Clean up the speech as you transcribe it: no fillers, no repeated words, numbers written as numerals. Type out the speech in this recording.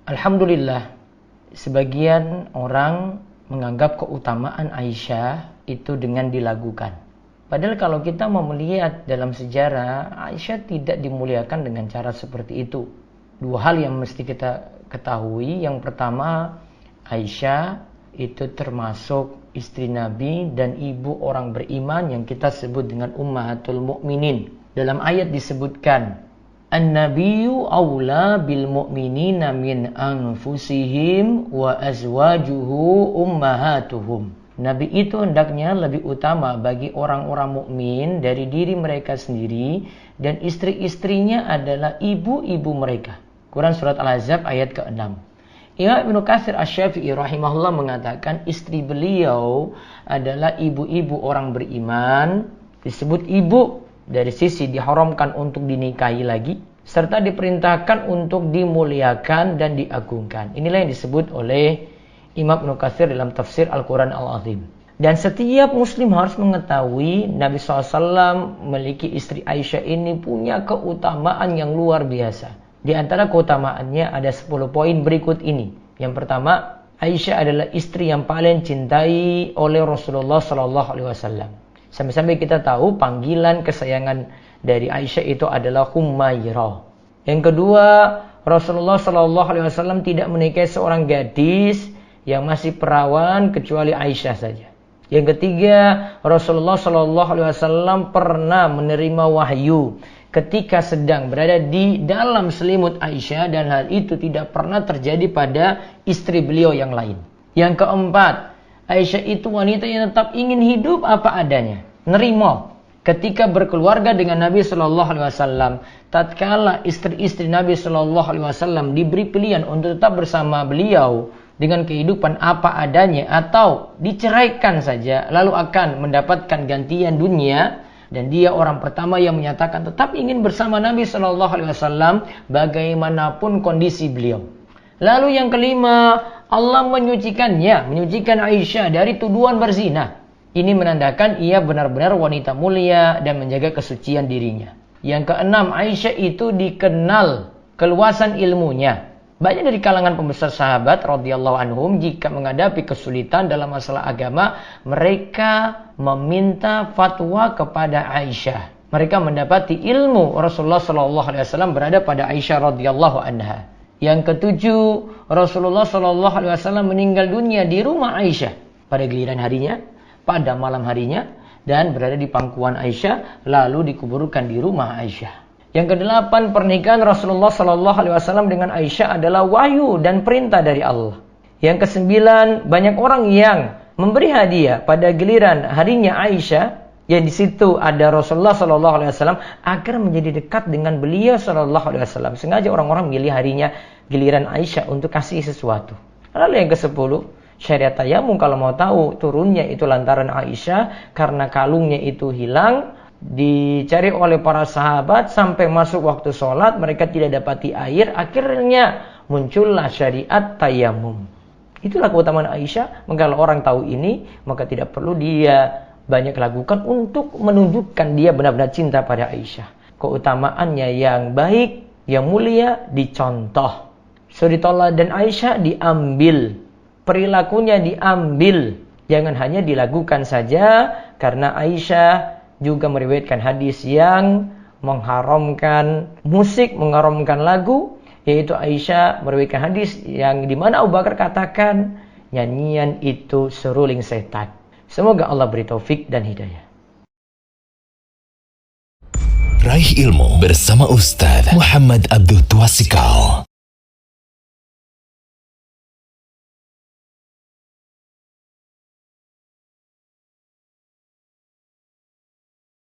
Alhamdulillah, sebagian orang menganggap keutamaan Aisyah itu dengan dilagukan. Padahal kalau kita mau melihat dalam sejarah, Aisyah tidak dimuliakan dengan cara seperti itu. Dua hal yang mesti kita ketahui. Yang pertama, Aisyah itu termasuk istri Nabi dan ibu orang beriman yang kita sebut dengan Ummahatul Mukminin. Dalam ayat disebutkan, An-nabiyyu awla bil mu'minina min anfusihim wa azwajuhu ummahatuhum. Nabi itu hendaknya lebih utama bagi orang-orang mukmin dari diri mereka sendiri, dan istri-istrinya adalah ibu-ibu mereka. Quran Surat Al-Ahzab ayat ke-6. Imam Ibnu Katsir Asy-Syafi'i rahimahullah mengatakan istri beliau adalah ibu-ibu orang beriman. Disebut ibu dari sisi diharamkan untuk dinikahi lagi, serta diperintahkan untuk dimuliakan dan diagungkan. Inilah yang disebut oleh Imam Ibnu Katsir dalam tafsir Al-Quran Al-Azim. Dan setiap muslim harus mengetahui Nabi SAW memiliki istri Aisyah ini punya keutamaan yang luar biasa. Di antara keutamaannya ada 10 poin berikut ini. Yang pertama, Aisyah adalah istri yang paling cintai oleh Rasulullah SAW. Sampai-sampai kita tahu panggilan kesayangan dari Aisyah itu adalah Humairah. Yang kedua, Rasulullah SAW tidak menikahi seorang gadis yang masih perawan kecuali Aisyah saja. Yang ketiga, Rasulullah SAW pernah menerima wahyu ketika sedang berada di dalam selimut Aisyah, dan hal itu tidak pernah terjadi pada istri beliau yang lain. Yang keempat, Aisyah itu wanita yang tetap ingin hidup apa adanya, nerimo. Ketika berkeluarga dengan Nabi SAW, tatkala istri-istri Nabi SAW diberi pilihan untuk tetap bersama beliau dengan kehidupan apa adanya atau diceraikan saja, lalu akan mendapatkan gantian dunia, dan dia orang pertama yang menyatakan tetap ingin bersama Nabi SAW bagaimanapun kondisi beliau. Lalu yang kelima, Allah menyucikan Aisyah dari tuduhan berzina. Ini menandakan ia benar-benar wanita mulia dan menjaga kesucian dirinya. Yang keenam, Aisyah itu dikenal keluasan ilmunya. Banyak dari kalangan pembesar sahabat radhiyallahu anhum jika menghadapi kesulitan dalam masalah agama, mereka meminta fatwa kepada Aisyah. Mereka mendapati ilmu Rasulullah SAW berada pada Aisyah radhiyallahu anha. Yang ketujuh, Rasulullah SAW meninggal dunia di rumah Aisyah pada giliran harinya, pada malam harinya, dan berada di pangkuan Aisyah, lalu dikuburkan di rumah Aisyah. Yang kedelapan, pernikahan Rasulullah SAW dengan Aisyah adalah wahyu dan perintah dari Allah. Yang kesembilan, banyak orang yang memberi hadiah pada giliran harinya Aisyah, yang di situ ada Rasulullah SAW, agar menjadi dekat dengan beliau SAW. Sengaja orang-orang milih harinya giliran Aisyah untuk kasih sesuatu. Lalu yang ke-10, syariat tayamum kalau mau tahu turunnya itu lantaran Aisyah, karena kalungnya itu hilang, dicari oleh para sahabat sampai masuk waktu sholat, mereka tidak dapati air, akhirnya muncullah syariat tayamum. Itulah keutamaan Aisyah. Maka kalau orang tahu ini, maka tidak perlu dia banyak lakukan untuk menunjukkan dia benar-benar cinta pada Aisyah. Keutamaannya yang baik, yang mulia dicontoh. Suri dan Aisyah diambil, perilakunya diambil. Jangan hanya dilakukan saja, karena Aisyah juga meriwayatkan hadis yang mengharamkan musik, mengharamkan lagu, yaitu Aisyah meriwayatkan hadis yang dimana Abu Bakar katakan nyanyian itu seruling setan. Semoga Allah beri taufik dan hidayah. Raih ilmu bersama Ustaz Muhammad Abdul Twasikal.